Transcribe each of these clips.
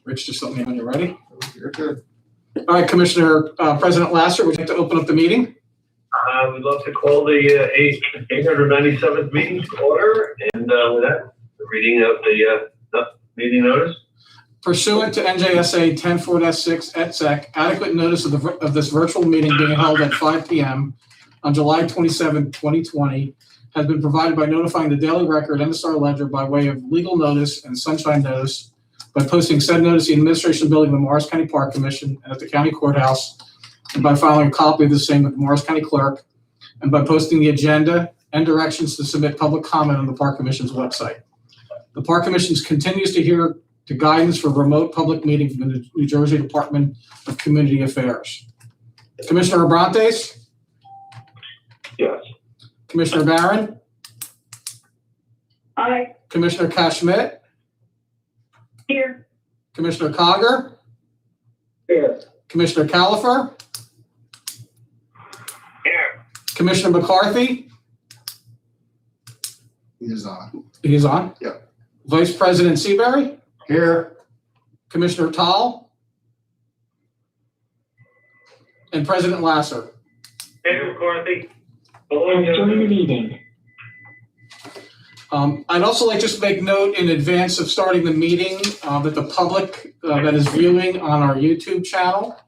Rich, just let me know when you're ready. You're good. All right, Commissioner President Lasser, would you like to open up the meeting? We'd love to call the 897th meeting to order, and with that, the reading of the meeting notice. Pursuant to NJSA 10-4-6 et sec, adequate notice of this virtual meeting being held at 5 p.m. on July 27, 2020 has been provided by notifying the Daily Record and the Star Ledger by way of legal notice and sunshine notice by posting said notice in the administration building of the Morris County Park Commission and at the county courthouse, and by filing a copy of the same with the Morris County Clerk, and by posting the agenda and directions to submit public comment on the Park Commission's website. The Park Commission continues to adhere to guidance for remote public meeting from the New Jersey Department of Community Affairs. Commissioner Abrantes? Yes. Commissioner Barron? Aye. Commissioner Cash-Schmidt? Here. Commissioner Cogger? Here. Commissioner Califer? Here. Commissioner McCarthy? He is on. He's on? Yep. Vice President Seabury? Here. Commissioner Tall? And President Lasser? Hey, McCarthy. Join the meeting. I'd also like just to make note in advance of starting the meeting that the public that is viewing on our YouTube channel,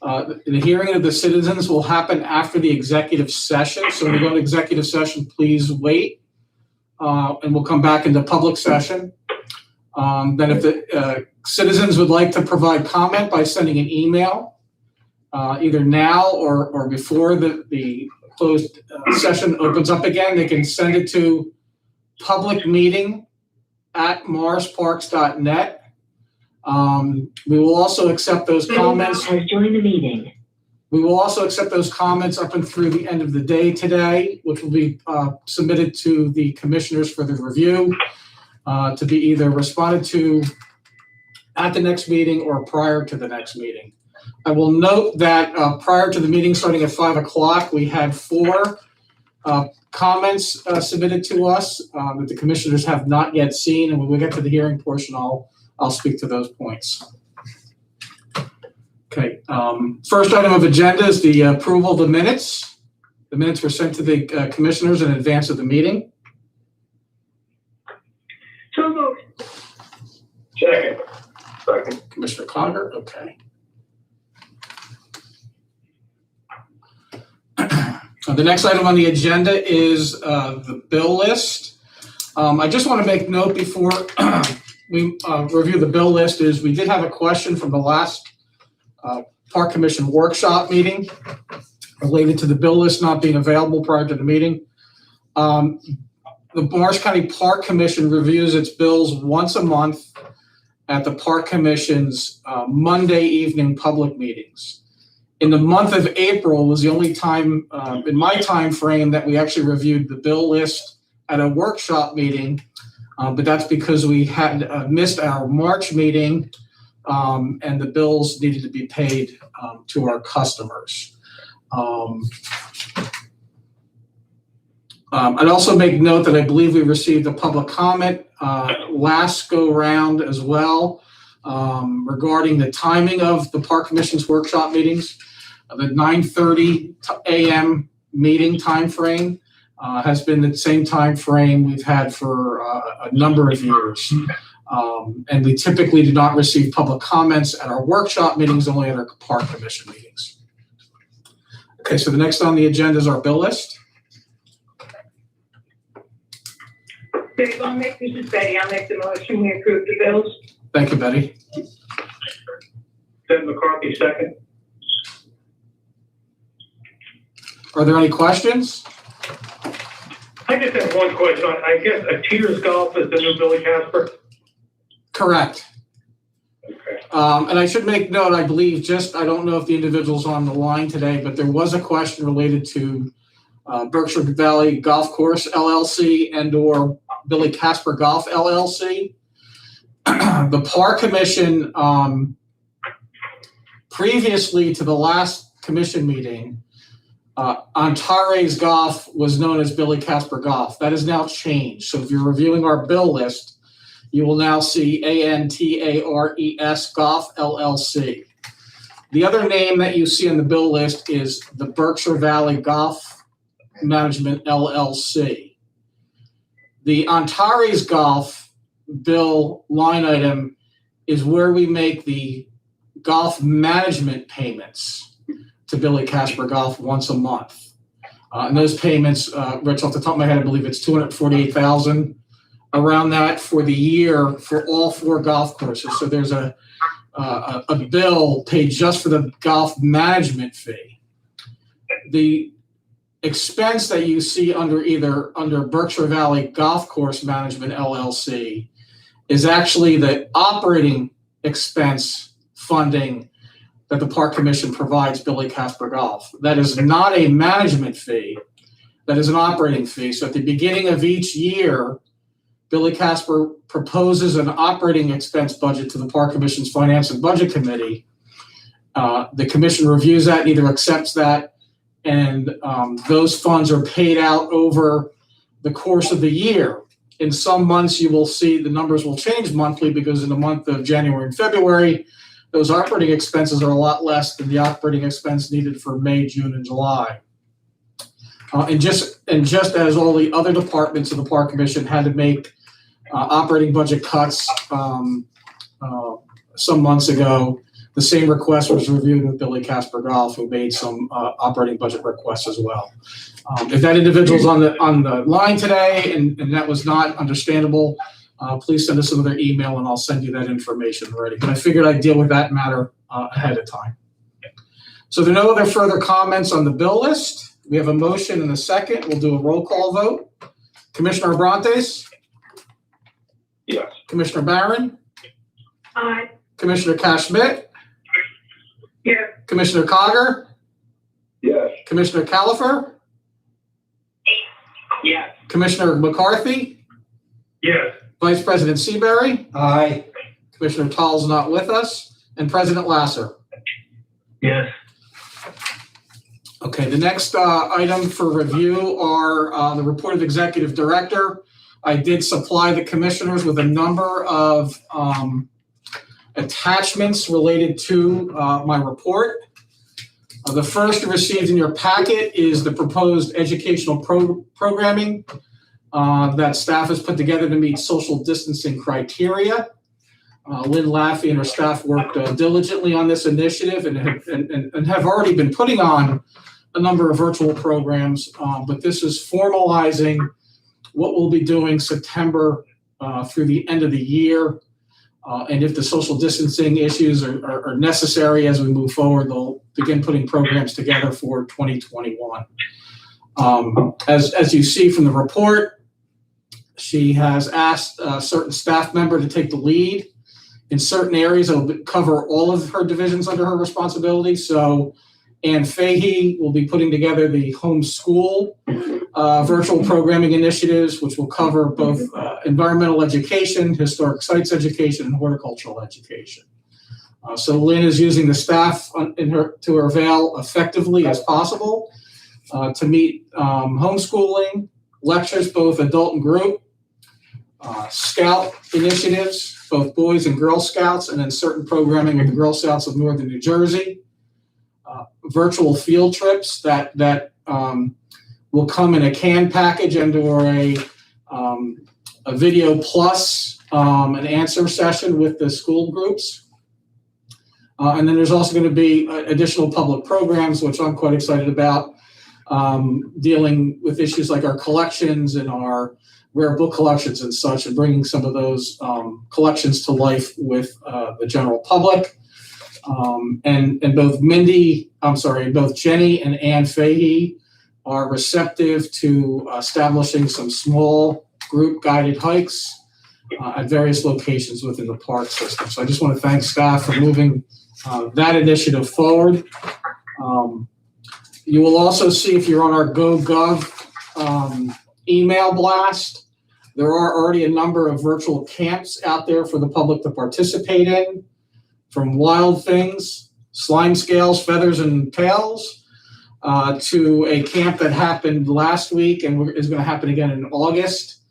the hearing of the citizens will happen after the executive session. So when you go to executive session, please wait, and we'll come back into public session. Then if the citizens would like to provide comment by sending an email, either now or before the closed session opens up again, they can send it to publicmeeting@morrisparks.net. We will also accept those comments. Has joined the meeting. We will also accept those comments up and through the end of the day today, which will be submitted to the commissioners for the review, to be either responded to at the next meeting or prior to the next meeting. I will note that prior to the meeting starting at 5 o'clock, we had 4 comments submitted to us that the commissioners have not yet seen, and when we get to the hearing portion, I'll speak to those points. Okay, first item of agenda is the approval of the minutes. The minutes were sent to the commissioners in advance of the meeting. So moved. Second. Commissioner Cogger, okay. The next item on the agenda is the bill list. I just want to make note before we review the bill list is we did have a question from the last Park Commission workshop meeting related to the bill list not being available prior to the meeting. The Morris County Park Commission reviews its bills once a month at the Park Commission's Monday evening public meetings. In the month of April was the only time in my time frame that we actually reviewed the bill list at a workshop meeting, but that's because we had missed our March meeting and the bills needed to be paid to our customers. I'd also make note that I believe we received a public comment last go round as well regarding the timing of the Park Commission's workshop meetings. The 9:30 a.m. meeting time frame has been the same time frame we've had for a number of years. And we typically do not receive public comments at our workshop meetings, only at our Park Commission meetings. Okay, so the next on the agenda is our bill list. This is Betty. I'll make the motion. We approve the bills. Thank you, Betty. Ted McCarthy, second. Are there any questions? I just have one question. I guess Cheaters Golf is the new Billy Casper? Correct. Okay. And I should make note, I believe I don't know if the individual's on the line today, but there was a question related to Berkshire Valley Golf Course LLC and or Billy Casper Golf LLC. The Park Commission, previously to the last commission meeting, Antares Golf was known as Billy Casper Golf. That has now changed. So if you're reviewing our bill list, you will now see ANTARES Golf LLC. The other name that you see on the bill list is the Berkshire Valley Golf Management LLC. The Antares Golf bill line item is where we make the golf management payments to Billy Casper Golf once a month. And those payments, Rich, off the top of my head, I believe it's $248,000 around that for the year for all 4 golf courses. So there's a bill paid just for the golf management fee. The expense that you see under Berkshire Valley Golf Course Management LLC is actually the operating expense funding that the Park Commission provides Billy Casper Golf. That is not a management fee. That is an operating fee. So at the beginning of each year, Billy Casper proposes an operating expense budget to the Park Commission's Finance and Budget Committee. The commission reviews that and either accepts that, and those funds are paid out over the course of the year. In some months, you will see the numbers will change monthly because in the month of January and February, those operating expenses are a lot less than the operating expense needed for May, June, and July. And just as all the other departments of the Park Commission had to make operating budget cuts some months ago, the same request was reviewed with Billy Casper Golf, who made some operating budget requests as well. If that individual's on the line today and that was not understandable, please send us another email and I'll send you that information already. But I figured I'd deal with that matter ahead of time. So there are no other further comments on the bill list. We have a motion and a second. We'll do a roll call vote. Commissioner Abrantes? Yes. Commissioner Barron? Aye. Commissioner Cash-Schmidt? Yes. Commissioner Cogger? Yes. Commissioner Califer? Yes. Commissioner McCarthy? Yes. Vice President Seabury? Aye. Commissioner Tall's not with us. And President Lasser? Yes. Okay, the next item for review are the report of Executive Director. I did supply the commissioners with a number of attachments related to my report. The first received in your packet is the proposed educational programming that staff has put together to meet social distancing criteria. Lynn Laffey and her staff worked diligently on this initiative and have already been putting on a number of virtual programs, but this is formalizing what we'll be doing September through the end of the year. And if the social distancing issues are necessary as we move forward, they'll begin putting programs together for 2021. As you see from the report, she has asked a certain staff member to take the lead in certain areas that will cover all of her divisions under her responsibility. So Ann Fahey will be putting together the homeschool virtual programming initiatives, which will cover both environmental education, historic sites education, and horticultural education. So Lynn is using the staff to her avail effectively as possible to meet homeschooling, lectures, both adult and group, scout initiatives, both Boys and Girl Scouts, and then certain programming with the Girl Scouts of Northern New Jersey, virtual field trips that will come in a canned package and/or a video plus an answer session with the school groups. And then there's also going to be additional public programs, which I'm quite excited about, dealing with issues like our collections and our rare book collections and such, and bringing some of those collections to life with the general public. And both Jenny and Ann Fahey are receptive to establishing some small group guided hikes at various locations within the park system. So I just want to thank staff for moving that initiative forward. You will also see, if you're on our GoGov email blast, there are already a number of virtual camps out there for the public to participate in, from wild things, slime scales, feathers, and tails, to a camp that happened last week and is going to happen again in August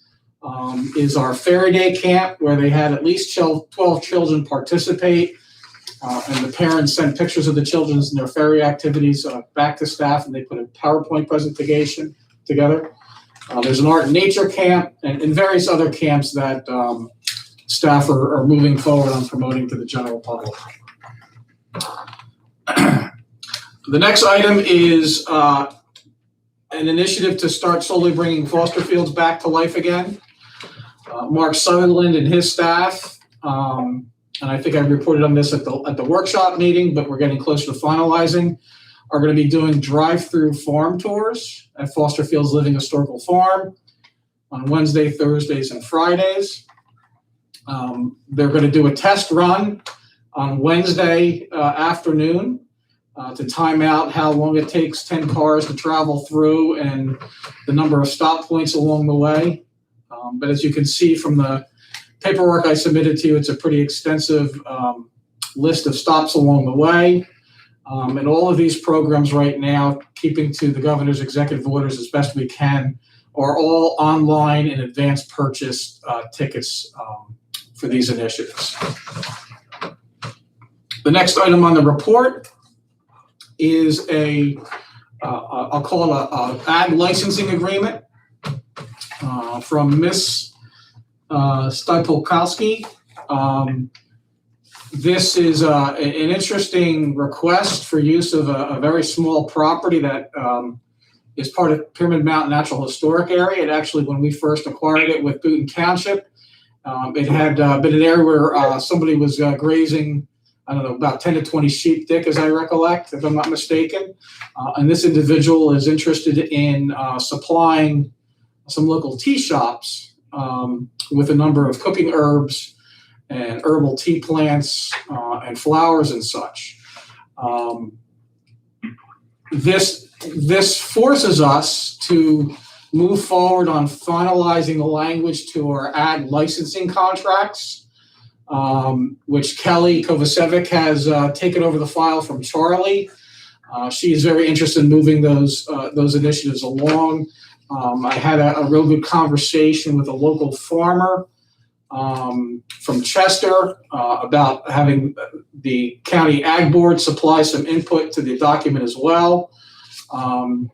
is our Fairy Day Camp, where they had at least 12 children participate. And the parents sent pictures of the children and their fairy activities back to staff, and they put a PowerPoint presentation together. There's an art and nature camp and various other camps that staff are moving forward on promoting to the general public. The next item is an initiative to start slowly bringing foster fields back to life again. Mark Sutherland and his staff, and I think I reported on this at the workshop meeting, but we're getting closer to finalizing, are going to be doing drive-through farm tours at Foster Fields Living Historical Farm on Wednesday, Thursdays, and Fridays. They're going to do a test run on Wednesday afternoon to time out how long it takes 10 cars to travel through and the number of stop points along the way. But as you can see from the paperwork I submitted to you, it's a pretty extensive list of stops along the way. And all of these programs right now, keeping to the governor's executive orders as best we can, are all online and advance purchase tickets for these initiatives. The next item on the report is I'll call it a ag licensing agreement from Miss Stipolkowski. This is an interesting request for use of a very small property that is part of Pyramid Mountain Natural Historic Area. It actually, when we first acquired it with Boonton Township, it had been an area where somebody was grazing, I don't know, about 10 to 20 sheep, Dick, as I recollect, if I'm not mistaken. And this individual is interested in supplying some local tea shops with a number of cooking herbs and herbal tea plants and flowers and such. This forces us to move forward on finalizing the language to our ag licensing contracts, which Kelly Kovacevic has taken over the file from Charlie. She is very interested in moving those initiatives along. I had a real good conversation with a local farmer from Chester about having the county ag board supply some input to the document as well.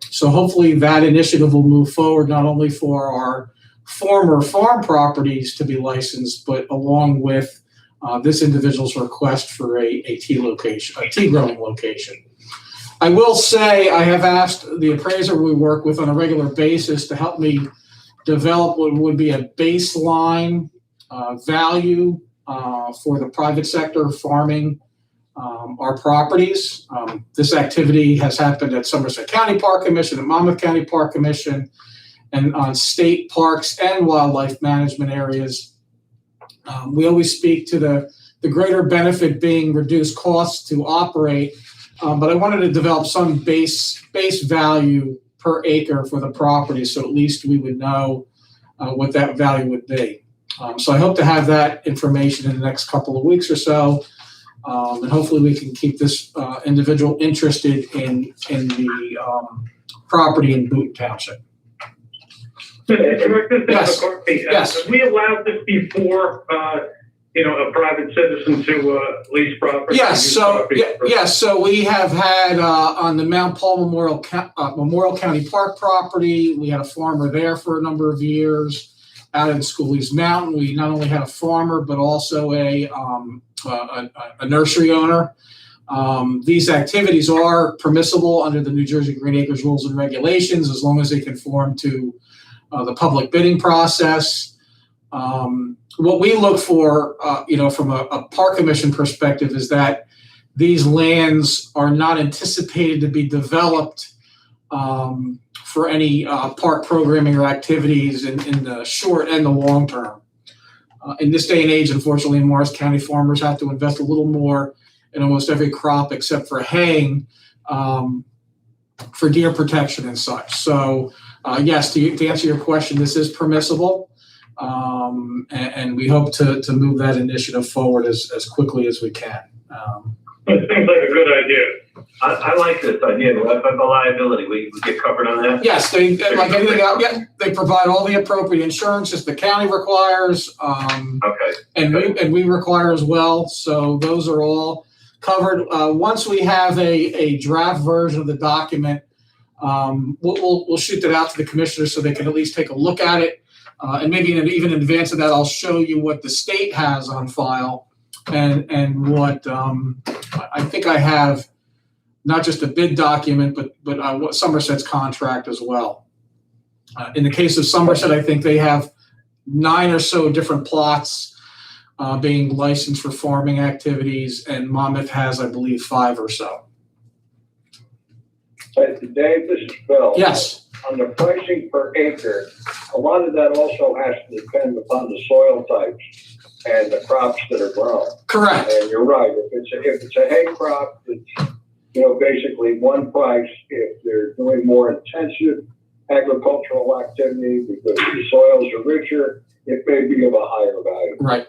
So hopefully that initiative will move forward not only for our former farm properties to be licensed, but along with this individual's request for a tea growing location. I will say I have asked the appraiser we work with on a regular basis to help me develop what would be a baseline value for the private sector farming our properties. This activity has happened at Somerset County Park Commission, at Monmouth County Park Commission, and on state parks and wildlife management areas. We always speak to the greater benefit being reduced costs to operate, but I wanted to develop some base value per acre for the property, so at least we would know what that value would be. So I hope to have that information in the next couple of weeks or so, and hopefully we can keep this individual interested in the property in Boonton Township. Yes. Yes. We allowed this before, a private citizen to lease property. Yes. So we have had on the Mount Paul Memorial County Park property. We had a farmer there for a number of years. Out in Schooley's Mountain, we not only had a farmer but also a nursery owner. These activities are permissible under the New Jersey Green Acres rules and regulations as long as they conform to the public bidding process. What we look for, from a park commission perspective, is that these lands are not anticipated to be developed for any park programming or activities in the short and the long term. In this day and age, unfortunately, in Morris County, farmers have to invest a little more in almost every crop except for haying for deer protection and such. So yes, to answer your question, this is permissible, and we hope to move that initiative forward as quickly as we can. It seems like a good idea. I like this idea, but the liability, we get covered on that? Yes, they, like anything else, yeah, they provide all the appropriate insurances the county requires, Okay, and we require as well, so those are all covered. Once we have a draft version of the document, we'll shoot that out to the commissioners so they can at least take a look at it. And maybe even in advance of that, I'll show you what the state has on file and what, I think I have not just a bid document, but what Somerset's contract as well. In the case of Somerset, I think they have 9 or so different plots being licensed for farming activities, and Monmouth has, I believe, 5 or so. Dave, this is Bill. Yes, On the pricing per acre, a lot of that also has to depend upon the soil types and the crops that are grown. correct. And you're right, if it's a hay crop, it's, basically one price. If they're doing more intensive agricultural activity because the soils are richer, it may be of a higher value. Right.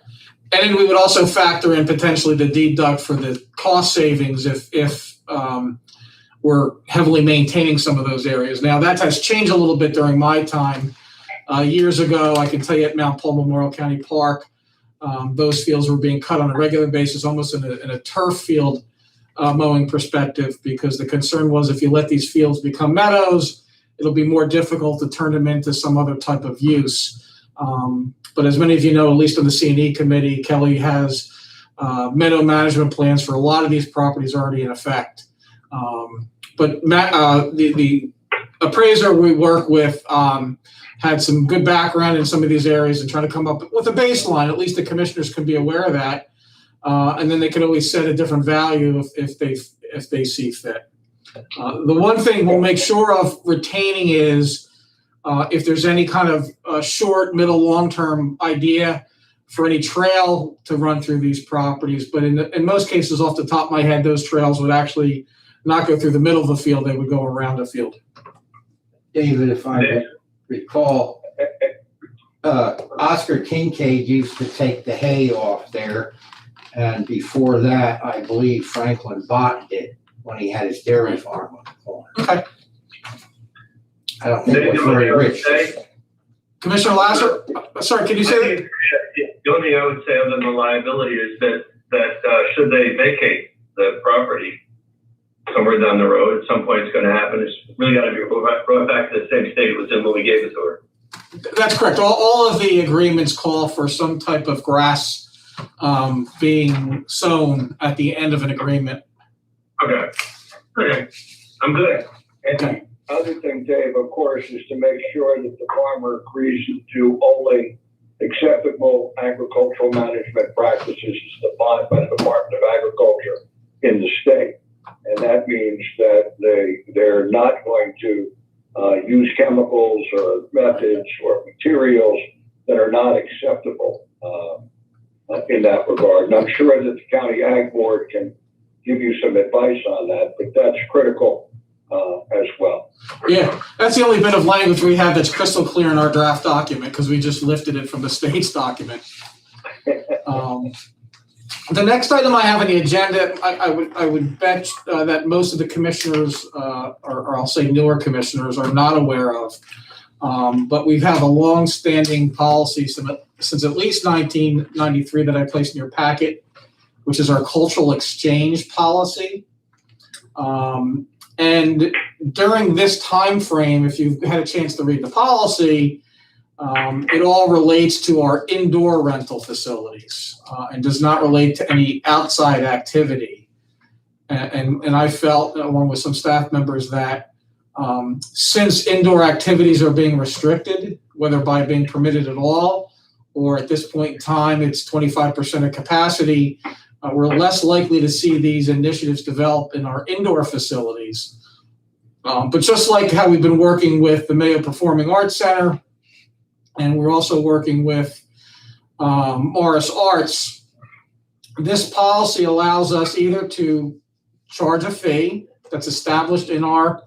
And then we would also factor in potentially the deduct for the cost savings if we're heavily maintaining some of those areas. Now, that has changed a little bit during my time. Years ago, I can tell you at Mount Paul Memorial County Park, those fields were being cut on a regular basis, almost in a turf field mowing perspective, because the concern was if you let these fields become meadows, it'll be more difficult to turn them into some other type of use. But as many of you know, at least on the C&E committee, Kelly has meadow management plans for a lot of these properties already in effect. But the appraiser we work with had some good background in some of these areas and trying to come up with a baseline. At least the commissioners can be aware of that, and then they can always set a different value if they see fit. The one thing we'll make sure of retaining is if there's any kind of short, middle, long-term idea for any trail to run through these properties. But in most cases, off the top of my head, those trails would actually not go through the middle of the field. They would go around the field. David, if I recall, Oscar Kincaid used to take the hay off there. And before that, I believe Franklin Bott did when he had his dairy farm on the corner. Okay. I don't think it was very rich. Commissioner Lasser, sorry, can you say that? The only thing I would say other than the liability is that should they vacate the property somewhere down the road, at some point it's going to happen. It's really got to be brought back to the same state it was in when we gave it to her. That's correct. All of the agreements call for some type of grass being sown at the end of an agreement. Okay, I'm good. And the other thing, Dave, of course, is to make sure that the farmer agrees to only acceptable agricultural management practices as defined by the Department of Agriculture in the state. And that means that they're not going to use chemicals or methods or materials that are not acceptable in that regard. And I'm sure that the County Ag Board can give you some advice on that, but that's critical as well. Yeah, that's the only bit of language we have that's crystal clear in our draft document because we just lifted it from the state's document. The next item I have on the agenda, I would bet that most of the commissioners, or I'll say newer commissioners, are not aware of. But we have a long-standing policy since at least 1993 that I placed in your packet, which is our cultural exchange policy. And during this time frame, if you've had a chance to read the policy, it all relates to our indoor rental facilities and does not relate to any outside activity. And I felt, along with some staff members, that since indoor activities are being restricted, whether by being permitted at all, or at this point in time, it's 25% of capacity, we're less likely to see these initiatives develop in our indoor facilities. But just like how we've been working with the Mayo Performing Arts Center, and we're also working with Morris Arts, this policy allows us either to charge a fee that's established in our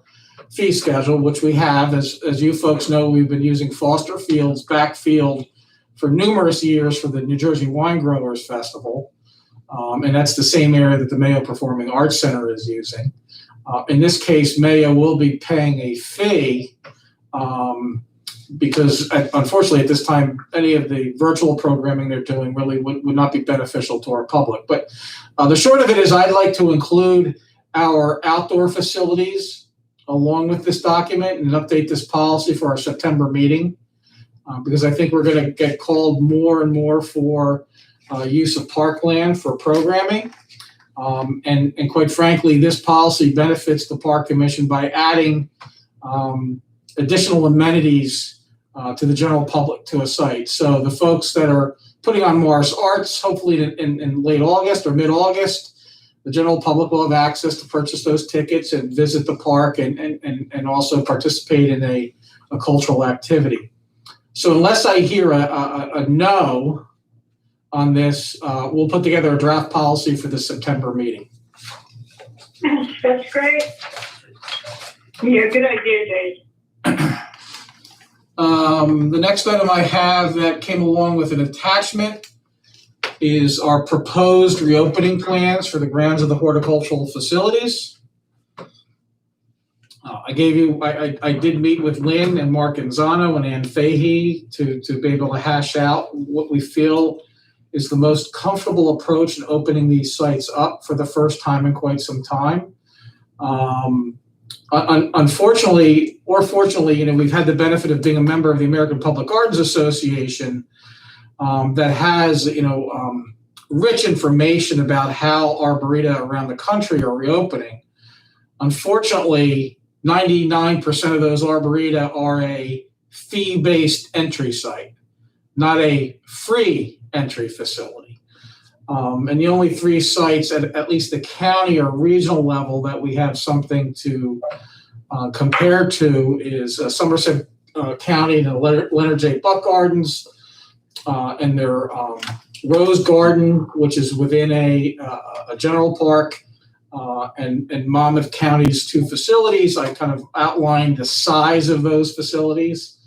fee schedule, which we have, as you folks know, we've been using Foster Field's backfield for numerous years for the New Jersey Wine Growers Festival. And that's the same area that the Mayo Performing Arts Center is using. In this case, Mayo will be paying a fee because unfortunately at this time, any of the virtual programming they're doing really would not be beneficial to our public. But the short of it is I'd like to include our outdoor facilities along with this document and update this policy for our September meeting because I think we're going to get called more and more for use of parkland for programming. And quite frankly, this policy benefits the Park Commission by adding additional amenities to the general public to a site. So the folks that are putting on Morris Arts, hopefully in late August or mid-August, the general public will have access to purchase those tickets and visit the park and also participate in a cultural activity. So unless I hear a no on this, we'll put together a draft policy for the September meeting. That's great. Yeah, good idea, Dave. The next item I have that came along with an attachment is our proposed reopening plans for the grounds of the horticultural facilities. I did meet with Lynn and Mark Gonzano and Ann Fahey to be able to hash out what we feel is the most comfortable approach in opening these sites up for the first time in quite some time. Unfortunately, or fortunately, we've had the benefit of being a member of the American Public Gardens Association that has, rich information about how arboreta around the country are reopening. Unfortunately, 99% of those arboreta are a fee-based entry site, not a free entry facility. And the only 3 sites at least the county or regional level that we have something to compare to is Somerset County and the Leonard J. Buck Gardens and their Rose Garden, which is within a general park, and Monmouth County's 2 facilities. I kind of outlined the size of those facilities.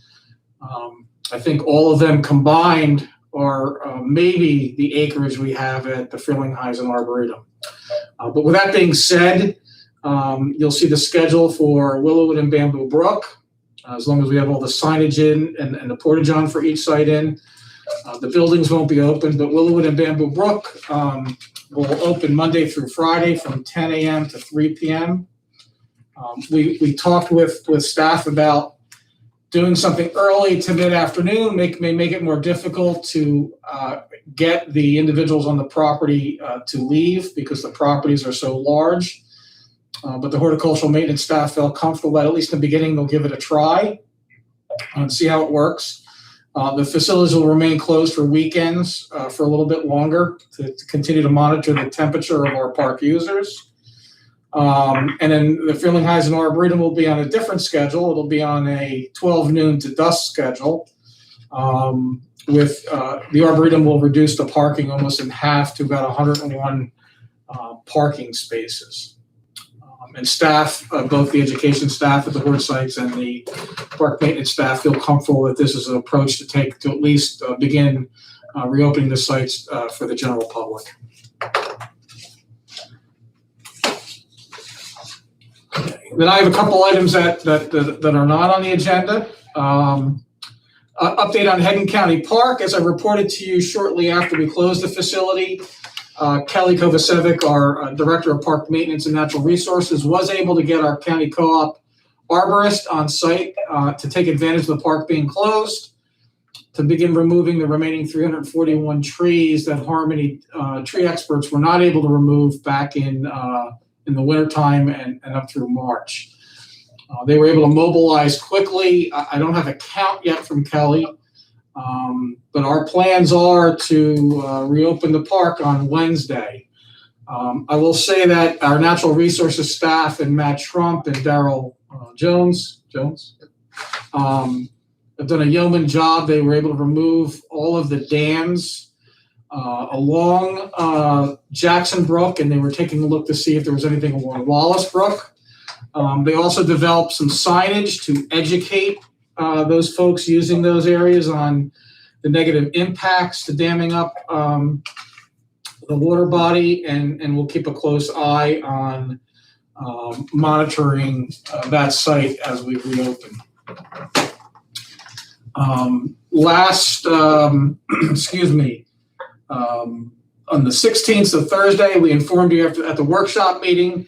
I think all of them combined are maybe the acreage we have at the Frelinghuysen Arboretum. But with that being said, you'll see the schedule for Willowwood and Bamboo Brook, as long as we have all the signage in and the portage on for each site in. The buildings won't be open, but Willowwood and Bamboo Brook will open Monday through Friday from 10 a.m. to 3 p.m. We talked with staff about doing something early to mid-afternoon may make it more difficult to get the individuals on the property to leave because the properties are so large. But the horticultural maintenance staff felt comfortable that at least in the beginning they'll give it a try and see how it works. The facilities will remain closed for weekends for a little bit longer to continue to monitor the temperature of our park users. And then the Frelinghuysen Arboretum will be on a different schedule. It'll be on a 12 noon to dusk schedule. With the Arboretum will reduce the parking almost in half to about 101 parking spaces. And staff, both the education staff at the hort sites and the park maintenance staff feel comfortable that this is an approach to take to at least begin reopening the sites for the general public. Then I have a couple items that are not on the agenda. Update on Hedden County Park. As I reported to you shortly after we closed the facility, Kelly Kovacevic, our Director of Park Maintenance and Natural Resources, was able to get our county co-op arborist on site to take advantage of the park being closed to begin removing the remaining 341 trees that Harmony tree experts were not able to remove back in the wintertime and up through March. They were able to mobilize quickly. I don't have a count yet from Kelly, but our plans are to reopen the park on Wednesday. I will say that our natural resources staff and Matt Trump and Daryl Jones have done a yeoman job. They were able to remove all of the dams along Jackson Brook, and they were taking a look to see if there was anything along Wallace Brook. They also developed some signage to educate those folks using those areas on the negative impacts to damming up the water body, and we'll keep a close eye on monitoring that site as we reopen. On the 16th, so Thursday, we informed you at the workshop meeting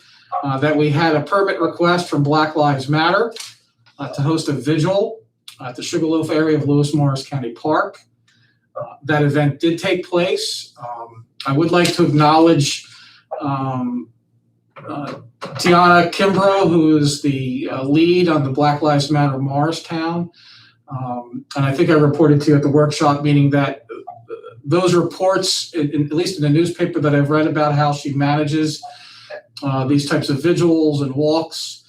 that we had a permit request from Black Lives Matter to host a vigil at the Sugarloaf area of Lewis Morris County Park. That event did take place. I would like to acknowledge Tiana Kimbrough, who is the lead on the Black Lives Matter Morristown. And I think I reported to you at the workshop meeting that those reports, at least in the newspaper that I've read about how she manages these types of vigils and walks,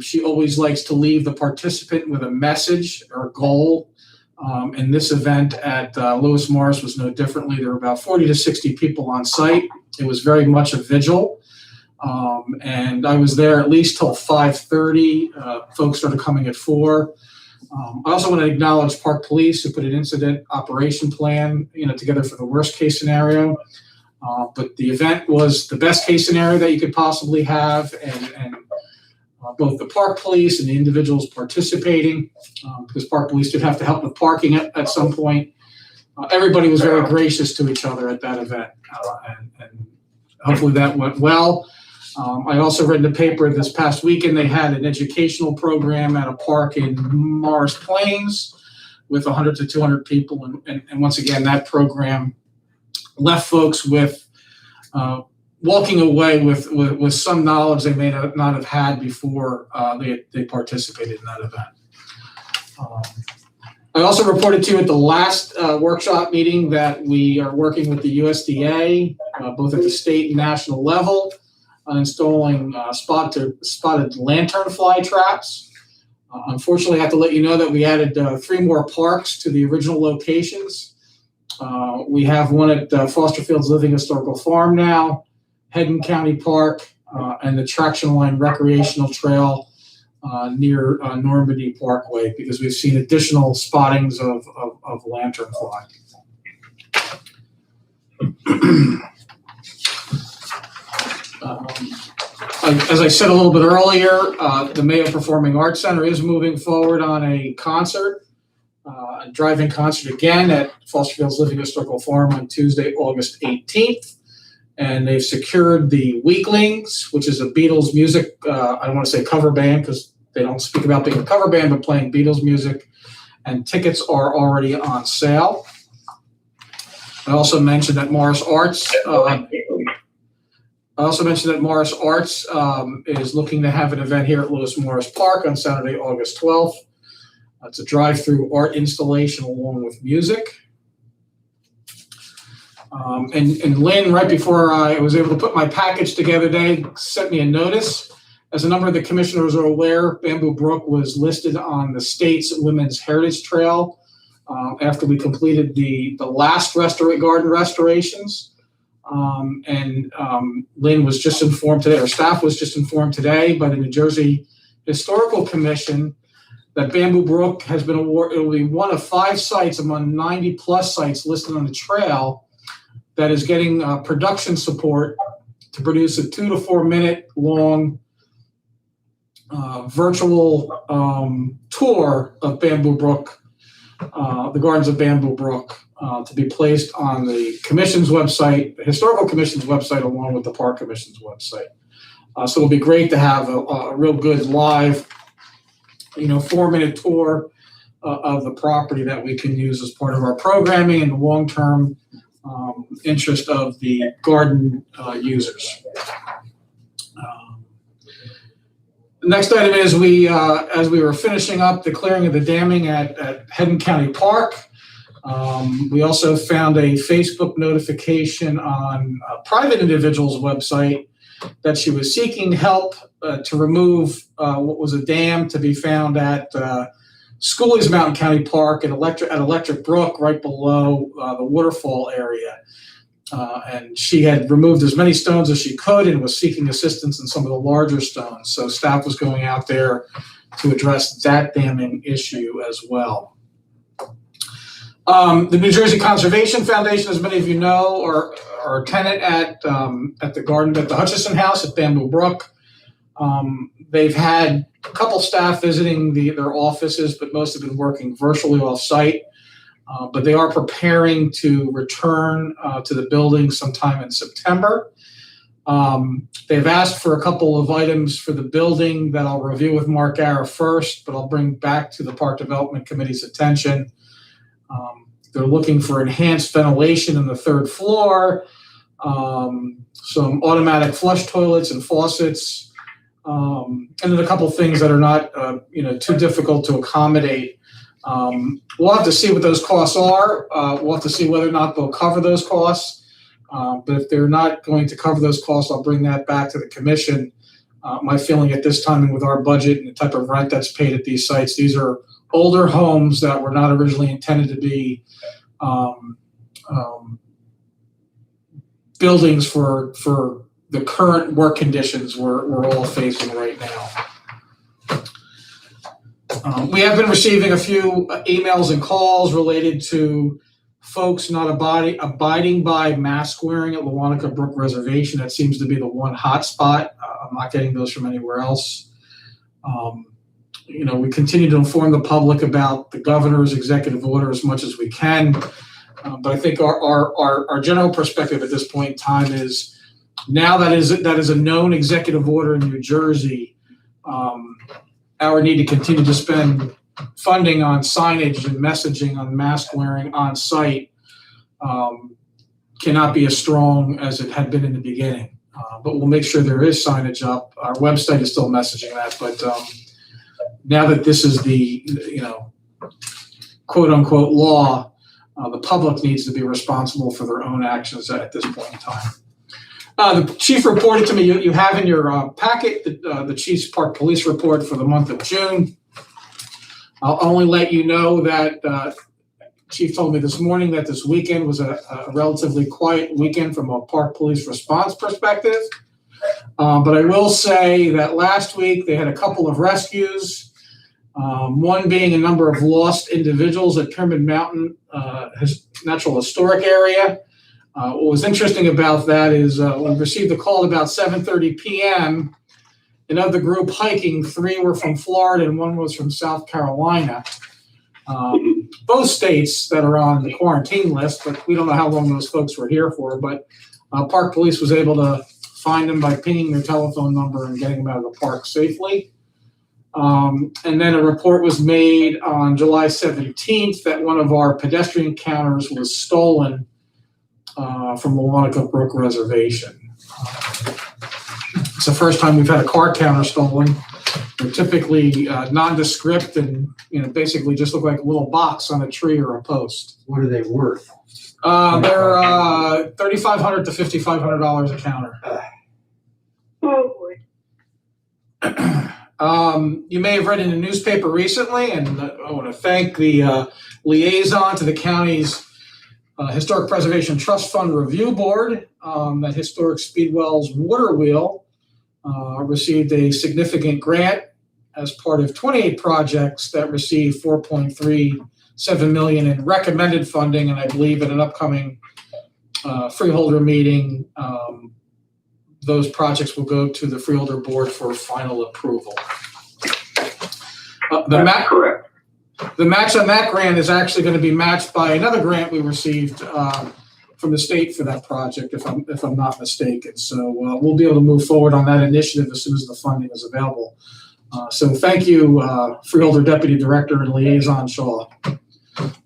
she always likes to leave the participant with a message or goal. And this event at Lewis Morris was no differently. There were about 40 to 60 people on site. It was very much a vigil. And I was there at least till 5:30. Folks started coming at 4. I also want to acknowledge Park Police, who put an incident operation plan, together for the worst case scenario. But the event was the best case scenario that you could possibly have, and both the Park Police and the individuals participating, because Park Police did have to help with parking at some point. Everybody was very gracious to each other at that event, and hopefully that went well. I also read in the paper this past weekend they had an educational program at a park in Morris Plains with 100 to 200 people, and once again that program left folks with walking away with some knowledge they may not have had before they participated in that event. I also reported to you at the last workshop meeting that we are working with the USDA, both at the state and national level, on installing spotted lantern fly traps. Unfortunately, I have to let you know that we added 3 more parks to the original locations. We have one at Foster Fields Living Historical Farm now, Hedden County Park, and the Traction Line Recreational Trail near Normandy Parkway, because we've seen additional spottings of lantern fly. As I said a little bit earlier, the Mayo Performing Arts Center is moving forward on a concert, a drive-in concert again at Foster Fields Living Historical Farm on Tuesday, August 18th. And they've secured the Weaklings, which is a Beatles music, I don't want to say cover band because they don't speak about being a cover band, but playing Beatles music. And tickets are already on sale. I also mentioned that Morris Arts is looking to have an event here at Lewis Morris Park on Saturday, August 12th. It's a drive-through art installation along with music. And Lynn, right before I was able to put my package together today, sent me a notice. As a number of the commissioners are aware, Bamboo Brook was listed on the state's Women's Heritage Trail after we completed the last garden restorations. Lynn was just informed today, or staff was just informed today by the New Jersey Historical Commission that Bamboo Brook has been awarded. It will be one of 5 sites among 90 plus sites listed on the trail that is getting production support to produce a 2 to 4 minute long virtual tour of Bamboo Brook, the Gardens of Bamboo Brook, to be placed on the Commission's website, the Historical Commission's website, along with the Park Commission's website. So it'll be great to have a real good live, 4-minute tour of the property that we can use as part of our programming and the long-term interest of the garden users. The next item is as we were finishing up the clearing of the damming at Hedden County Park, we also found a Facebook notification on a private individual's website that she was seeking help to remove what was a dam to be found at Schooley's Mountain County Park at Electric Brook, right below the waterfall area. And she had removed as many stones as she could and was seeking assistance in some of the larger stones. So staff was going out there to address that damming issue as well. The New Jersey Conservation Foundation, as many of you know, are a tenant at the garden at the Hutchison House at Bamboo Brook. They've had a couple staff visiting their offices, but most have been working virtually off-site. But they are preparing to return to the building sometime in September. They've asked for a couple of items for the building that I'll review with Mark Guerra first, but I'll bring back to the Park Development Committee's attention. They're looking for enhanced ventilation in the third floor, some automatic flush toilets and faucets, and then a couple things that are not, too difficult to accommodate. We'll have to see what those costs are. We'll have to see whether or not they'll cover those costs. But if they're not going to cover those costs, I'll bring that back to the commission. My feeling at this time, and with our budget and the type of rent that's paid at these sites, these are older homes that were not originally intended to be buildings for the current work conditions we're all facing right now. We have been receiving a few emails and calls related to folks not abiding by mask wearing at Lewanika Brook Reservation. That seems to be the one hot spot. I'm not getting those from anywhere else. We continue to inform the public about the governor's executive order as much as we can. But I think our general perspective at this point in time is now that is a known executive order in New Jersey, our need to continue to spend funding on signage and messaging on mask wearing on site cannot be as strong as it had been in the beginning. But we'll make sure there is signage up. Our website is still messaging that, but now that this is the quote unquote law, the public needs to be responsible for their own actions at this point in time. The chief reported to me, you have in your packet the chief's park police report for the month of June. I'll only let you know that Chief told me this morning that this weekend was a relatively quiet weekend from a park police response perspective. But I will say that last week they had a couple of rescues, one being a number of lost individuals at Pyramid Mountain Natural Historic Area. What was interesting about that is we received a call at about 7:30 p.m. And of the group hiking, 3 were from Florida and 1 was from South Carolina. Both states that are on the quarantine list, but we don't know how long those folks were here for. But Park Police was able to find them by pinging their telephone number and getting them out of the park safely. And then a report was made on July 17th that one of our pedestrian counters was stolen from Lewanika Brook Reservation. It's the first time we've had a car counter stolen. They're typically nondescript and basically just look like a little box on a tree or a post. What are they worth? They're $3,500 to $5,500 a counter. Oh, boy. You may have read in the newspaper recently, and I want to thank the liaison to the county's Historic Preservation Trust Fund Review Board. That Historic Speedwell's water wheel received a significant grant as part of 28 projects that received $4.37 million in recommended funding, and I believe in an upcoming freeholder meeting, those projects will go to the freeholder board for final approval. Correct. The match on that grant is actually going to be matched by another grant we received from the state for that project, if I'm not mistaken. So we'll be able to move forward on that initiative as soon as the funding is available. So thank you, Freeholder Deputy Director and Liaison Shaw.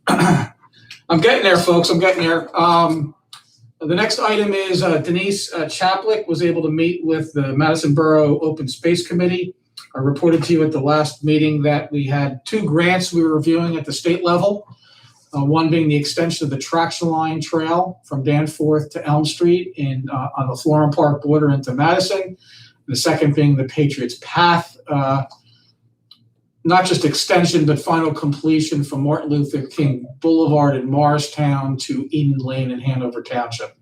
I'm getting there, folks. I'm getting there. The next item is Denise Chaplick was able to meet with the Madison Borough Open Space Committee. I reported to you at the last meeting that we had 2 grants we were reviewing at the state level. One being the extension of the traction line trail from Danforth to Elm Street on the Florham Park border into Madison. The second being the Patriots Path, not just extension, but final completion from Martin Luther King Boulevard in Morristown to Eden Lane in Hanover Township.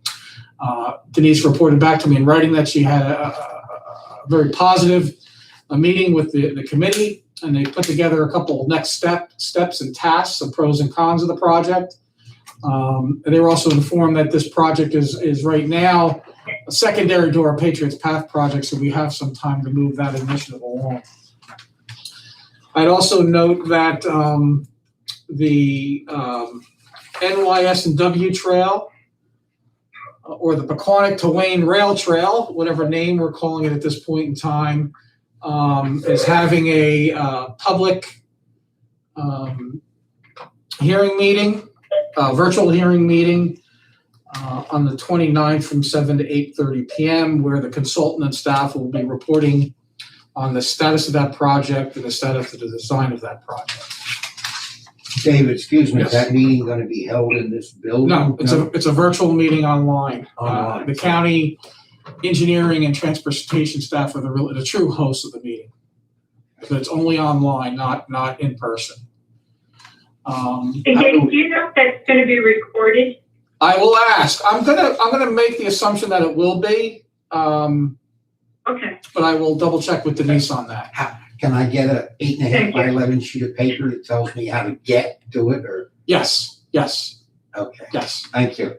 Denise reported back to me in writing that she had a very positive meeting with the committee, and they put together a couple of next steps and tasks, the pros and cons of the project. And they were also informed that this project is right now secondary to our Patriots Path project, so we have some time to move that initiative along. I'd also note that the NYS&W Trail, or the Pequannock to Wayne Rail Trail, whatever name we're calling it at this point in time, is having a public hearing meeting, virtual hearing meeting on the 29th from 7 to 8:30 p.m., where the consultant and staff will be reporting on the status of that project and the status of the design of that project. David, excuse me, is Yes. that meeting gonna be held in this building? No, it's a virtual meeting online. Online. The county engineering and transportation staff are the true hosts of the meeting. So it's only online, not in person. And Dave, do you know if that's gonna be recorded? I will ask. I'm gonna make the assumption that it will be, Okay, but I will double check with Denise on that. Can I get a 8.5 Thank by you. 11 sheet of paper that tells me how to get to it, or, Yes, okay, thank you. thank you.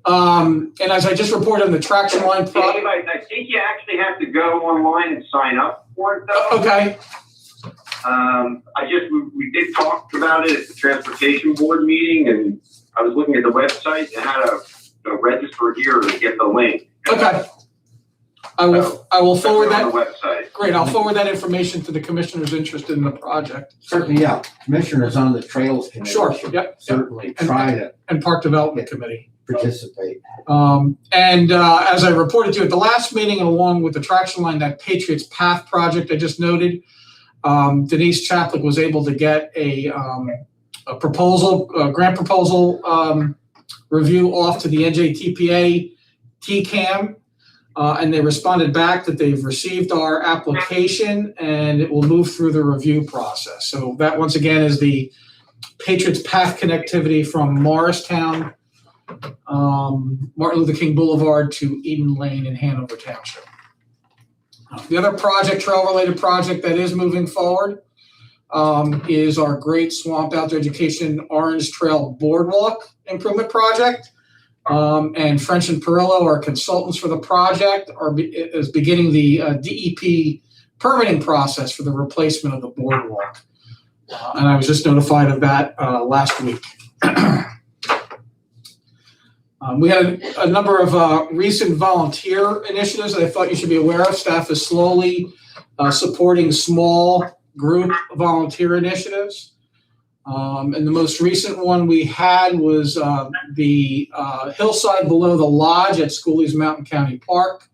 And as I just reported on the traction line Dave, project. I think you actually have to go online and sign up for it though. Okay, We did talk about it at the transportation board meeting, and I was looking at the website and had to register here to get the link. okay. I will forward On that. the website. Great, I'll forward that information to the commissioners interested in the project. Certainly, yeah, commissioners on the Trails Committee. Sure, should yep, Certainly try to and Park Development Committee. participate. As I reported to you at the last meeting, and along with the traction line, that Patriots Path project I just noted, Denise Chaplick was able to get a grant proposal review off to the NJTPA TCAM. And they responded back that they've received our application and it will move through the review process. So that, once again, is the Patriots Path connectivity from Morristown, Martin Luther King Boulevard to Eden Lane in Hanover Township. The other project, trail-related project that is moving forward, is our Great Swamp Outdoor Education Orange Trail Boardwalk Improvement Project. And French and Perillo, our consultants for the project, is beginning the DEP permitting process for the replacement of the boardwalk. And I was just notified of that last week. We had a number of recent volunteer initiatives that I thought you should be aware of. Staff is slowly supporting small group volunteer initiatives. And the most recent one we had was the hillside below the lodge at Schooley's Mountain County Park.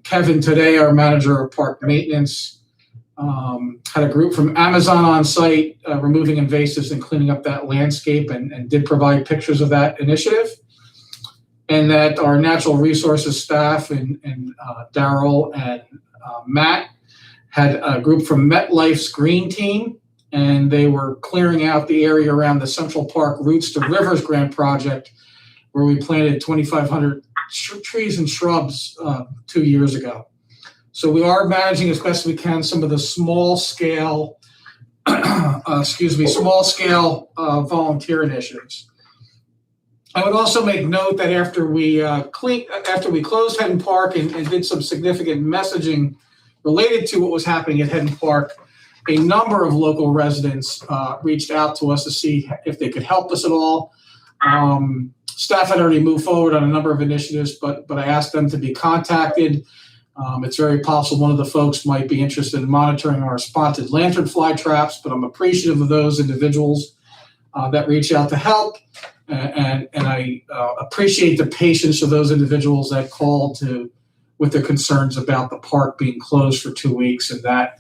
Kevin today, our manager of park maintenance, had a group from Amazon on site removing invasives and cleaning up that landscape, and did provide pictures of that initiative. And that our natural resources staff and Daryl and Matt had a group from MetLife's Green Team, and they were clearing out the area around the Central Park Roots to Rivers Grant project, where we planted 2,500 trees and shrubs 2 years ago. So we are managing as best we can some of the small scale volunteer initiatives. I would also make note that after we closed Hedden Park and did some significant messaging related to what was happening at Hedden Park, a number of local residents reached out to us to see if they could help us at all. Staff had already moved forward on a number of initiatives, but I asked them to be contacted. It's very possible one of the folks might be interested in monitoring our spotted lanternfly traps, but I'm appreciative of those individuals that reach out to help. And I appreciate the patience of those individuals that called with their concerns about the park being closed for 2 weeks, and that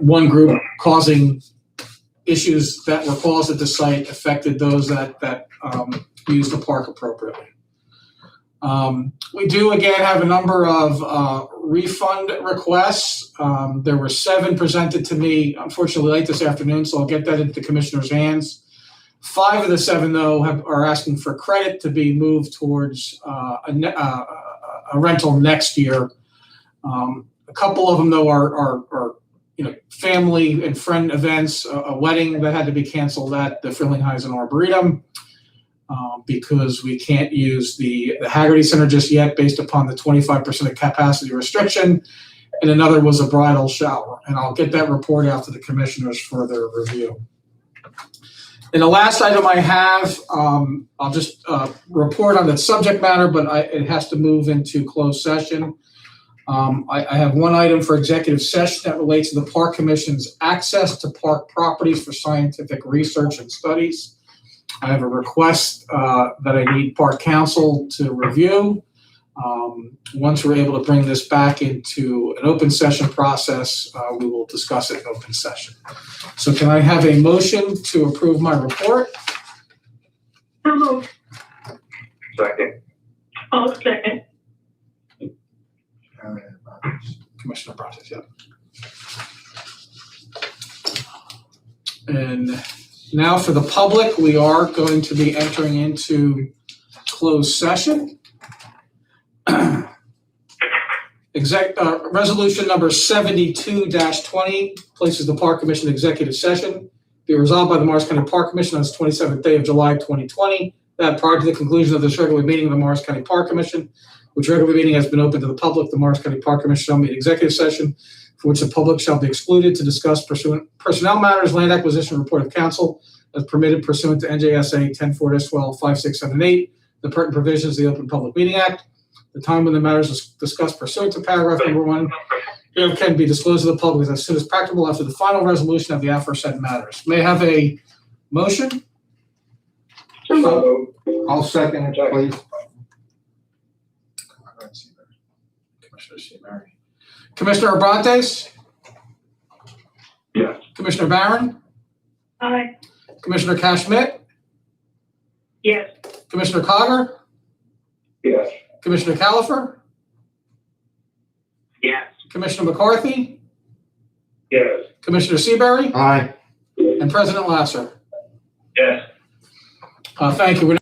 one group causing issues that were caused at the site affected those that used the park appropriately. We do again have a number of refund requests. There were 7 presented to me, unfortunately late this afternoon, so I'll get that into the commissioner's hands. 5 of the 7, though, are asking for credit to be moved towards a rental next year. A couple of them, though, are family and friend events, a wedding that had to be canceled at the Frelinghuysen Arboretum, because we can't use the Haggerty Center just yet based upon the 25% of capacity restriction. And another was a bridal shower. And I'll get that report out to the commissioners for their review. And the last item I have, I'll just report on the subject matter, but it has to move into closed session. I have one item for executive session that relates to the Park Commission's access to park properties for scientific research and studies. I have a request that I need Park Council to review. Once we're able to bring this back into an open session process, we will discuss it in open session. So can I have a motion to approve my report? So moved. Second. I'll second. Commissioner Brontes, yeah. And now for the public, we are going to be entering into closed session. Resolution number 72-20 places the Park Commission executive session. Be resolved by the Morris County Park Commission on the 27th day of July 2020 that prior to the conclusion of this regular meeting of the Morris County Park Commission, which regular meeting has been open to the public, the Morris County Park Commission shall meet executive session for which the public shall be excluded to discuss personnel matters, land acquisition report of council as permitted pursuant to NJSA 10-4-12-5678, the pertinent provisions of the Open Public Meeting Act. The time when the matters is discussed pursuant to paragraph number 1 can be disclosed to the public as soon as practicable after the final resolution of the aforesaid matters. May I have a motion? So moved. I'll second it, please. Commissioner Seabury. Commissioner Brontes? Yes. Commissioner Barron? Aye. Commissioner Cashmit? Yes. Commissioner Cogger? Yes. Commissioner Califer? Yes. Commissioner McCarthy? Yes. Commissioner Seabury? Aye. And President Lasser? Yes. Thank you. We're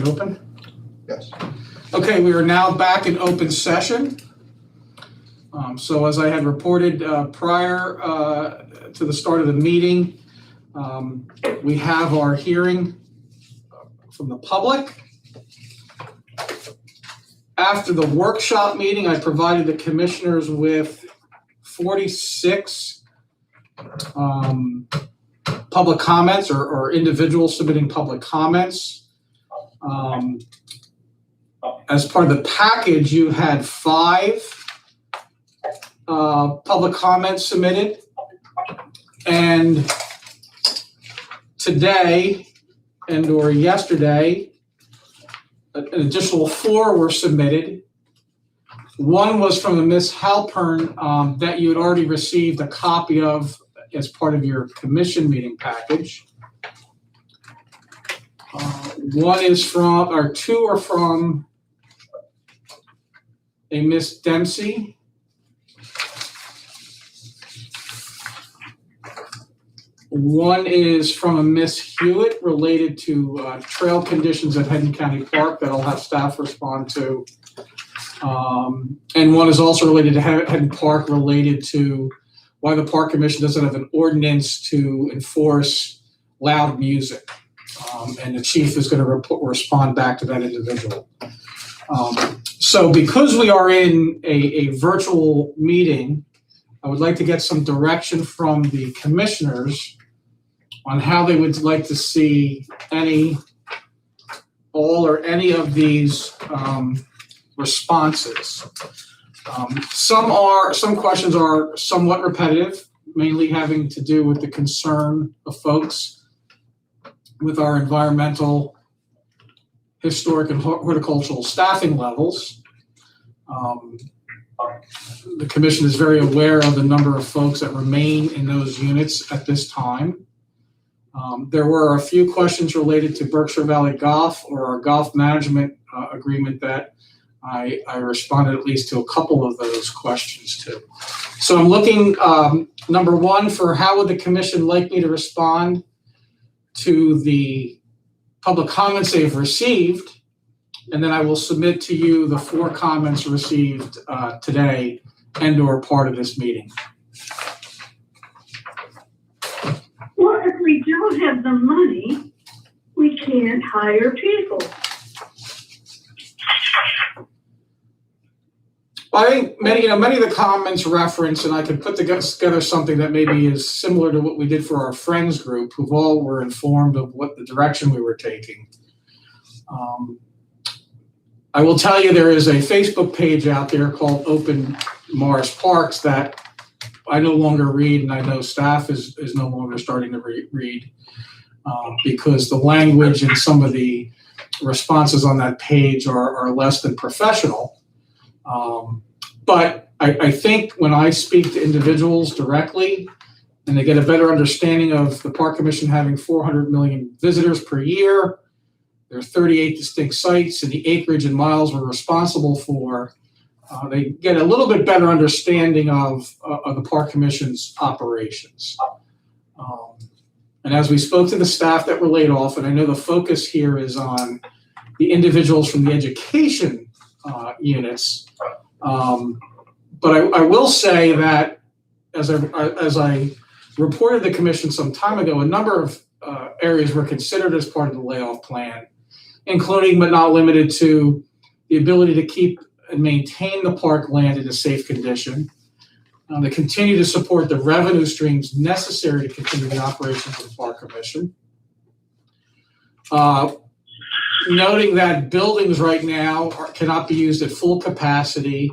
Open? Yes. Okay, we are now back in open session. So as I had reported prior to the start of the meeting, we have our hearing from the public. After the workshop meeting, I provided the commissioners with 46 public comments or individuals submitting public comments. As part of the package, you had 5 public comments submitted. And today and/or yesterday, an additional 4 were submitted. One was from a Miss Halpern that you had already received a copy of as part of your commission meeting package. 2 are from a Miss Dempsey. One is from a Miss Hewitt related to trail conditions at Hedden County Park that I'll have staff respond to. And one is also related to Hedden Park, related to why the Park Commission doesn't have an ordinance to enforce loud music. And the chief is going to respond back to that individual. So because we are in a virtual meeting, I would like to get some direction from the commissioners on how they would like to see all or any of these responses. Some questions are somewhat repetitive, mainly having to do with the concern of folks with our environmental, historic, and horticultural staffing levels. The commission is very aware of the number of folks that remain in those units at this time. There were a few questions related to Berkshire Valley Golf or our golf management agreement that I responded at least to a couple of those questions too. So I'm looking, number 1, for how would the commission like me to respond to the public comments they've received, and then I will submit to you the 4 comments received today and/or part of this meeting. Well, if we don't have the money, we can't hire people. I think many of the comments reference, and I could put together something that maybe is similar to what we did for our friends group, who all were informed of what the direction we were taking. I will tell you there is a Facebook page out there called Open Morris Parks that I no longer read, and I know staff is no longer starting to read because the language and some of the responses on that page are less than professional. But I think when I speak to individuals directly and they get a better understanding of the Park Commission having 400 million visitors per year, there are 38 distinct sites and the acreage and miles we're responsible for, they get a little bit better understanding of the Park Commission's operations. And as we spoke to the staff that were laid off, and I know the focus here is on the individuals from the education units, but I will say that as I reported the commission some time ago, a number of areas were considered as part of the layoff plan, including but not limited to the ability to keep and maintain the park land in a safe condition, to continue to support the revenue streams necessary to continue the operations of the Park Commission. Noting that buildings right now cannot be used at full capacity,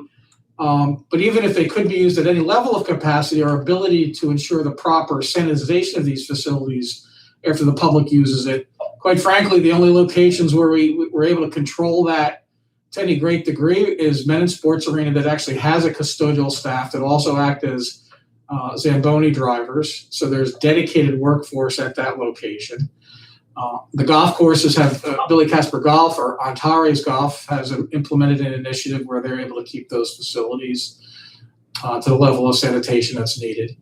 but even if they could be used at any level of capacity, our ability to ensure the proper sanitization of these facilities after the public uses it. Quite frankly, the only locations where we were able to control that to any great degree is Men in Sports Arena, that actually has a custodial staff that also act as Zamboni drivers. So there's dedicated workforce at that location. The golf courses have Billy Casper Golf or Antares Golf has implemented an initiative where they're able to keep those facilities to the level of sanitation that's needed.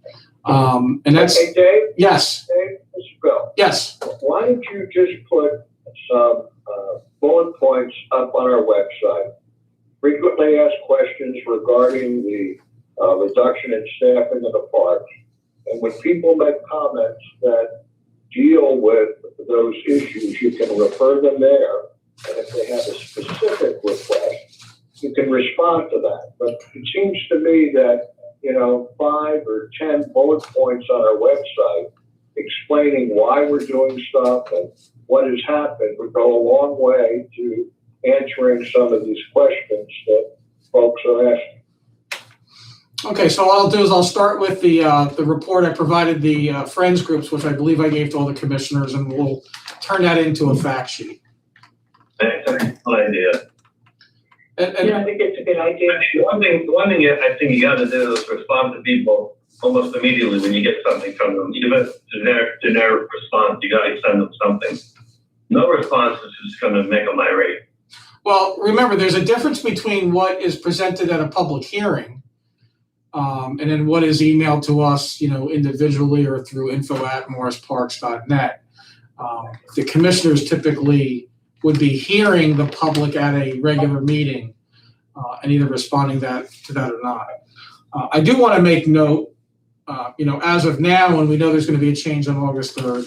And that's, Hey, Dave? yes, Dave, this is Bill. yes. Why don't you just put some bullet points up on our website. Frequently asked questions regarding the reduction in staffing in the parks. And when people make comments that deal with those issues, you can refer them there. And if they have a specific request, you can respond to that. But it seems to me that, 5 or 10 bullet points on our website explaining why we're doing stuff and what has happened would go a long way to answering some of these questions that folks are asking. Okay, so what I'll do is I'll start with the report I provided the Friends groups, which I believe I gave to all the commissioners, and we'll turn that into a fact sheet. That's a good idea. And Yeah, I think it's a good idea. One thing I think you gotta do is respond to people almost immediately when you get something from them. Even if it's generic response, you gotta send them something. No response is just gonna make them irate. well, remember, there's a difference between what is presented at a public hearing and then what is emailed to us, individually or through info@morrisparks.net. The commissioners typically would be hearing the public at a regular meeting and either responding to that or not. I do want to make note, as of now, when we know there's going to be a change on August 3rd,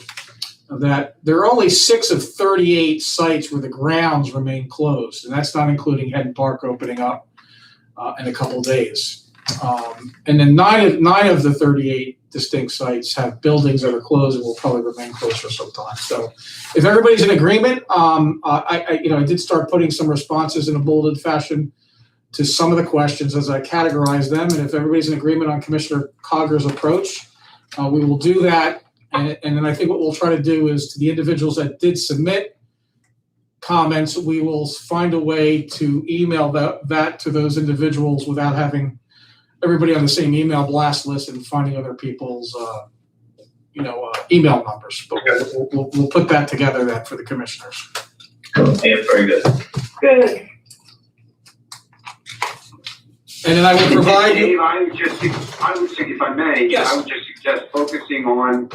that there are only 6 of 38 sites where the grounds remain closed, and that's not including Head Park opening up in a couple days. And then nine of the 38 distinct sites have buildings that are closed and will probably remain closed for some time. So if everybody's in agreement, I did start putting some responses in a bulleted fashion to some of the questions as I categorize them. And if everybody's in agreement on Commissioner Cogger's approach, we will do that. And then I think what we'll try to do is, to the individuals that did submit comments, we will find a way to email that to those individuals without having everybody on the same email blast list and finding other people's, email numbers. But we'll put that together then for the commissioners. Yeah, very good. Good. And then I will provide you. Dave, I would just, if I may, Yes. I would just suggest focusing on,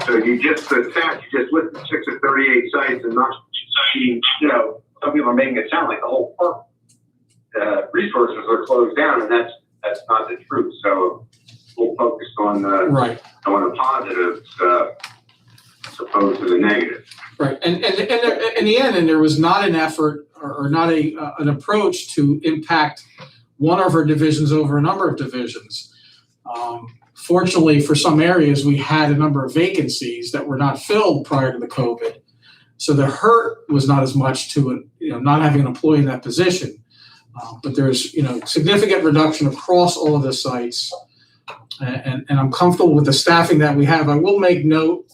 so you just listed 6 of 38 sites and not, some people are making it sound like the whole park resources are closed down, and that's not the truth. So we'll focus on Right. on the positives as opposed to the negatives. Right, and in the end, and there was not an effort or not an approach to impact one of our divisions over a number of divisions. Fortunately, for some areas, we had a number of vacancies that were not filled prior to the COVID. So the hurt was not as much to not having an employee in that position. But there's significant reduction across all of the sites, and I'm comfortable with the staffing that we have. I will make note,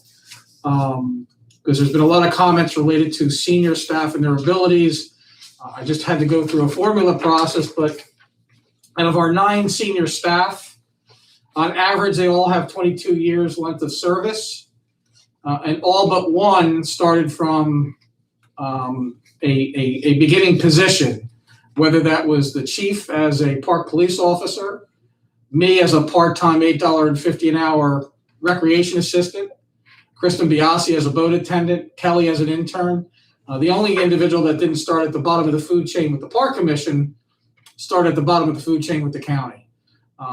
because there's been a lot of comments related to senior staff and their abilities. I just had to go through a formula process, but out of our 9 senior staff, on average, they all have 22 years length of service, and all but one started from a beginning position, whether that was the chief as a park police officer, me as a part-time $8.50 an hour recreation assistant, Kristen Biasi as a boat attendant, Kelly as an intern. The only individual that didn't start at the bottom of the food chain with the Park Commission started at the bottom of the food chain with the county.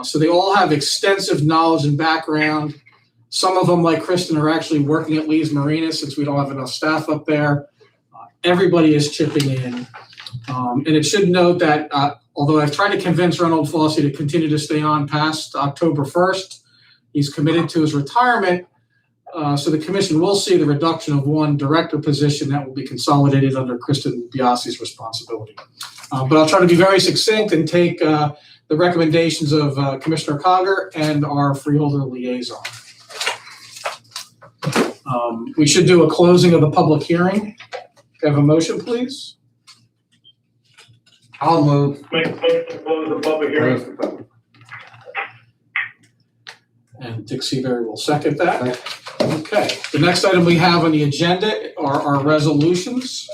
So they all have extensive knowledge and background. Some of them, like Kristen, are actually working at Lee's Marina since we don't have enough staff up there. Everybody is chipping in. And it should note that although I've tried to convince Ronald Fossey to continue to stay on past October 1st, he's committed to his retirement. So the commission will see the reduction of one director position that will be consolidated under Kristen Biasi's responsibility. But I'll try to be very succinct and take the recommendations of Commissioner Cogger and our freeholder liaison. We should do a closing of the public hearing. Can I have a motion, please? I'll move. Make a motion to close the public hearing. And Dick Seabury will second that. Okay, the next item we have on the agenda are our resolutions.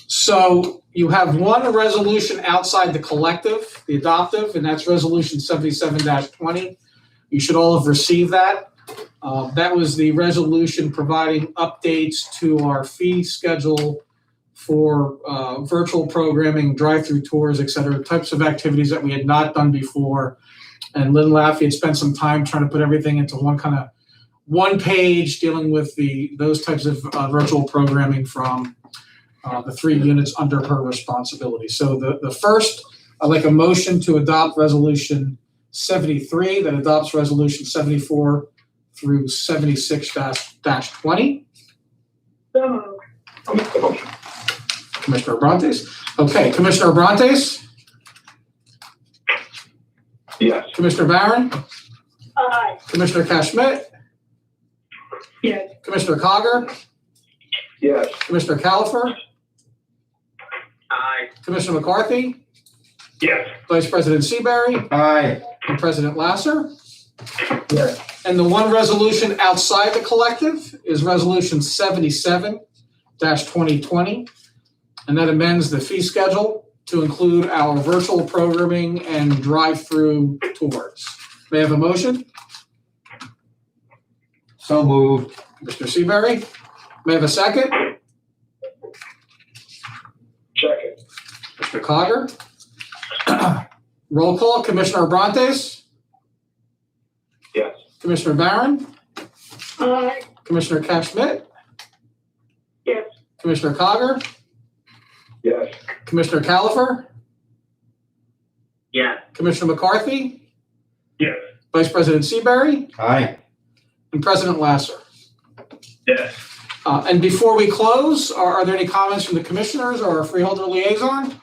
So you have one resolution outside the collective, the adoptive, and that's resolution 77-20. You should all have received that. That was the resolution providing updates to our fee schedule for virtual programming, drive-through tours, et cetera, types of activities that we had not done before. And Lynn Laffey had spent some time trying to put everything into one page dealing with those types of virtual programming from the 3 units under her responsibility. So the first, I'd like a motion to adopt Resolution 73 that adopts Resolution 74 through 76-20. So moved. I'll make the motion. Commissioner Abrantes? Okay, Commissioner Abrantes? Yes. Commissioner Barron? Aye. Commissioner Cash-Schmidt? Yes. Commissioner Cogger? Yes. Commissioner Califer? Aye. Commissioner McCarthy? Yes. Vice President Seabury? Aye. And President Lasser? Yes. And the one resolution outside the collective is Resolution 77-2020. And that amends the fee schedule to include our virtual programming and drive-through tours. May I have a motion? So moved. Mr. Seabury? May I have a second? Second. Mr. Cogger? Roll call, Commissioner Abrantes? Yes. Commissioner Barron? Aye. Commissioner Cash-Schmidt? Yes. Commissioner Cogger? Yes. Commissioner Califer? Yes. Commissioner McCarthy? Yes. Vice President Seabury? Aye. And President Lasser? Yes. And before we close, are there any comments from the commissioners or our freeholder liaison?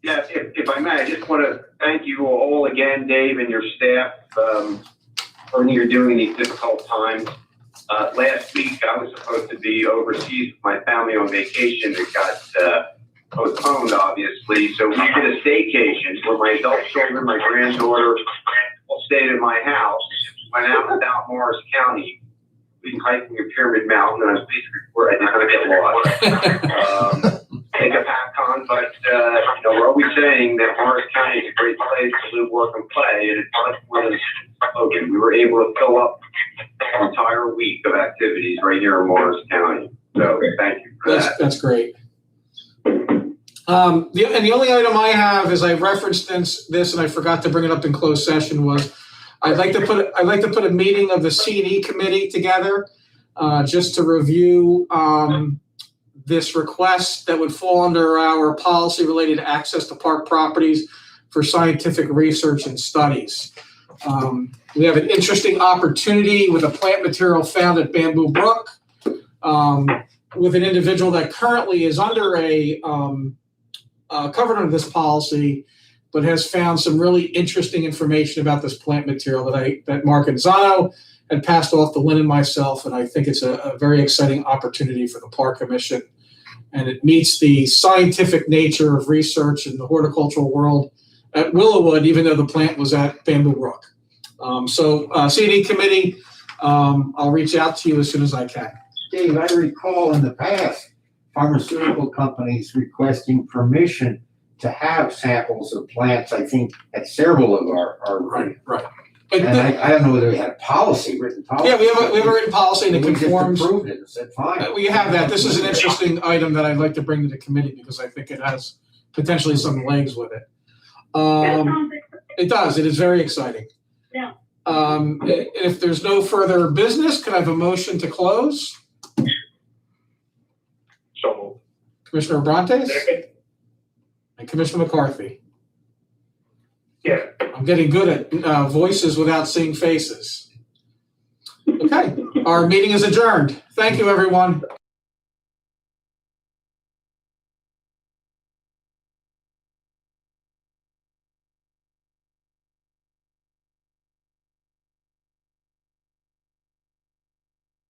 Yeah, if I may, I just want to thank you all again, Dave, and your staff, for what you're doing in these difficult times. Last week, I was supposed to be overseas with my family on vacation. It got postponed, obviously. So we did a staycation where my adult children, my granddaughter, all stayed in my house. Went out in South Morris County. We hiking a Pyramid Mountain, and I was pleased to report I did not get lost. Take a pack on, but we're always saying that Morris County is a great place to live, work, and play, and it's much more than spoken. We were able to fill up an entire week of activities right here in Morris County. So thank you for that. That's great. The only item I have is I referenced this and I forgot to bring it up in closed session was I'd like to put a meeting of the C&E committee together just to review this request that would fall under our policy related to access to park properties for scientific research and studies. We have an interesting opportunity with a plant material found at Bamboo Brook with an individual that currently is under covered under this policy, but has found some really interesting information about this plant material that Mark Anzano had passed off to Lynn and myself, and I think it's a very exciting opportunity for the Park Commission. And it meets the scientific nature of research in the horticultural world at Willowwood, even though the plant was at Bamboo Brook. C&E committee, I'll reach out to you as soon as I can. Dave, I recall in the past, pharmaceutical companies requesting permission to have samples of plants, I think, at several of our. Right. And I don't know whether we had a written policy. Yeah, we have a written policy and it We just conforms. approved it and said, fine. We have that. This is an interesting item that I'd like to bring to the committee because I think it has potentially some legs with it. That sounds exciting. It does. It is very exciting. Yeah. If there's no further business, could I have a motion to close? So moved. Commissioner Abrantes Second. and Commissioner McCarthy. Yeah. I'm getting good at voices without seeing faces. Okay, our meeting is adjourned. Thank you, everyone.